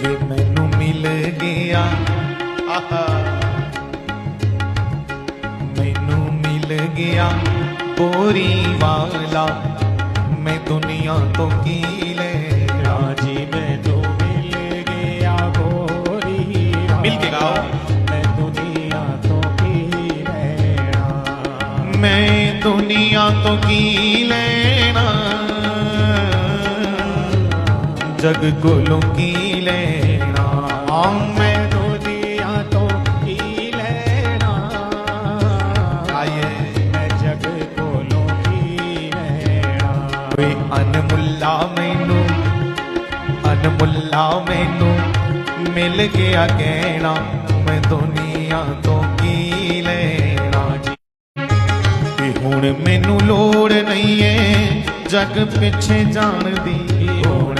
वे मैनू मिल गया, आहा मैनू मिल गया बोरी वाला, मैं दुनिया तो की लेना जी। मैनू मिल गया गोरी मिल के गाओ। मैं दुनिया तो की लेना, मैं दुनिया तो की लेना, जग कोलों की लेना। मैं दुनिया तो की लेना, आए मैं जग कोलों की लेना। वे अनमुल्ला मैनू मिल गया कहना, मैं दुनिया तो की लेना जी। ते हुण मैनू लोड़ नहीं है जग पिछे जान दी, हुण